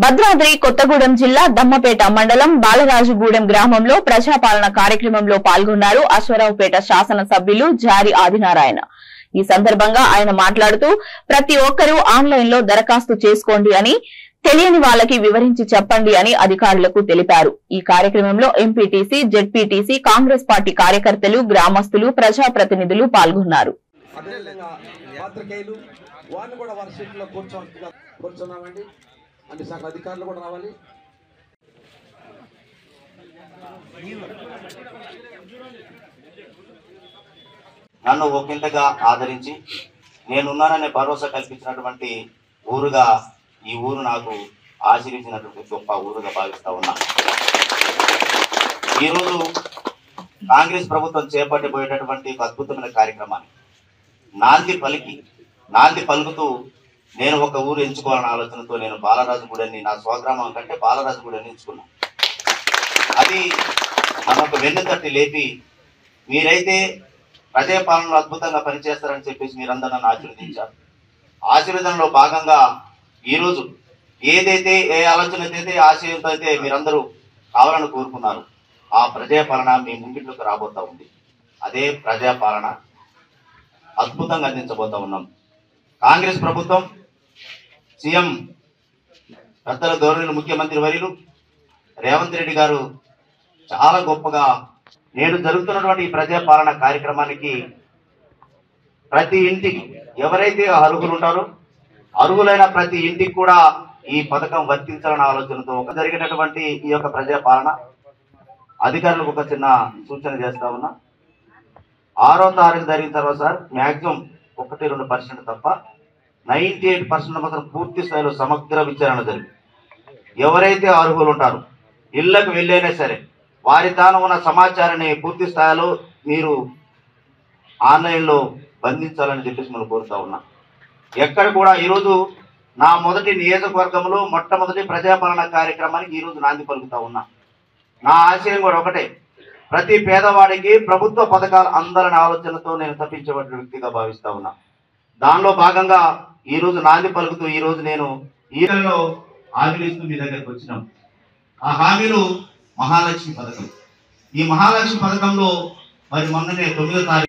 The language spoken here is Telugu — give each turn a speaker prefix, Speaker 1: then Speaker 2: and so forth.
Speaker 1: భద్రాద్రి కొత్తగూడెం జిల్లా దమ్మపేట మండలం బాలరాజుగూడెం గ్రామంలో ప్రజాపాలన కార్యక్రమంలో పాల్గొన్నారు అశ్వరావుపేట శాసన సభ్యులు జారి ఆదినారాయణ. ఈ సందర్భంగా ఆయన మాట్లాడుతూ ప్రతి ఒక్కరూ ఆన్లైన్ లో దరఖాస్తు చేసుకోండి అని, తెలియని వాళ్ళకి వివరించి చెప్పండి అని అధికారులకు తెలిపారు. ఈ కార్యక్రమంలో ఎంపీటీసీ, జెడ్పీటీసీ, కాంగ్రెస్ పార్టీ కార్యకర్తలు, గ్రామస్తులు, ప్రజాప్రతినిధులు పాల్గొన్నారు.
Speaker 2: అంటే శాఖ అధికారులు కూడా రావాలి.
Speaker 3: నన్ను ఒకంతగా ఆదరించి నేనున్నాననే భరోసా కల్పించినటువంటి ఊరుగా ఈ ఊరు నాకు ఆశీర్వదించినటువంటి గొప్ప ఊరుగా భావిస్తా ఉన్నా. ఈరోజు కాంగ్రెస్ ప్రభుత్వం చేపట్టబోయేటటువంటి అద్భుతమైన కార్యక్రమాన్ని నాంది పలుకుతూ నేను ఒక ఊరు ఎంచుకోవాలన్న ఆలోచనతో నేను బాలరాజుగూడెన్ని, నా స్వగ్రామం కంటే బాలరాజుగూడెన్ని ఎంచుకున్నాను. అది మనకు వెన్నుతట్టి లేపి మీరైతే ప్రజాపాలనలో అద్భుతంగా పనిచేస్తారని చెప్పేసి మీరందరూ నన్ను ఆశీర్వదించారు. ఆశీర్వదనలో భాగంగా ఈరోజు ఏదైతే ఏ ఆలోచన అయితే ఆశయంతో అయితే మీరందరూ కావాలని కోరుకున్నారు, ఆ ప్రజాపాలన మీ ముంగిట్లోకి రాబోతా ఉంది. అదే ప్రజాపాలన అద్భుతంగా అందించబోతా ఉన్నాం. కాంగ్రెస్ ప్రభుత్వం, సీఎం పెద్దల గౌరవనీయులు ముఖ్యమంత్రి వర్యులు రేవంత్ రెడ్డి గారు చాలా గొప్పగా నేడు జరుగుతున్నటువంటి ఈ ప్రజాపాలన కార్యక్రమానికి ప్రతి ఇంటికి ఎవరైతే అర్హులు ఉంటారో అర్హులైన ప్రతి ఇంటికి కూడా ఈ పథకం వర్తించాలన్న ఆలోచనతో జరిగినటువంటి ఈ యొక్క ప్రజాపాలన అధికారులకు ఒక చిన్న సూచన చేస్తా ఉన్నా. 6వ తారీఖు జరిగిన తర్వాత సార్ మ్యాక్సిమం 1-2% తప్ప 98% మాత్రం పూర్తి స్థాయిలో సమగ్ర విచారణ జరిగింది. ఎవరైతే అర్హులు ఉంటారో ఇళ్లకు వెళ్ళైనా సరే వారి తాను ఉన్న సమాచారాన్ని పూర్తి స్థాయిలో మీరు ఆన్లైన్లో బంధించాలని చెప్పేసి మనం కోరుతా ఉన్నా. ఎక్కడ కూడా ఈరోజు నా మొదటి నియోజకవర్గంలో మొట్టమొదటి ప్రజాపాలన కార్యక్రమానికి ఈరోజు నాంది పలుకుతా ఉన్నా. నా ఆశయం కూడా ఒకటే, ప్రతి పేదవాడికి ప్రభుత్వ పథకాలు అందాలనే ఆలోచనతో నేను తప్పించబడిన వ్యక్తిగా భావిస్తా ఉన్నా. దానిలో భాగంగా ఈరోజు నాంది పలుకుతూ ఈరోజు నేను ఈలో హామీలు ఇస్తూ మీ దగ్గరకు వచ్చినాం. ఆ హామీలు మహాలక్ష్మి పథకం. ఈ మహాలక్ష్మి పథకంలో మరి మొన్ననే 9వ తారీఖు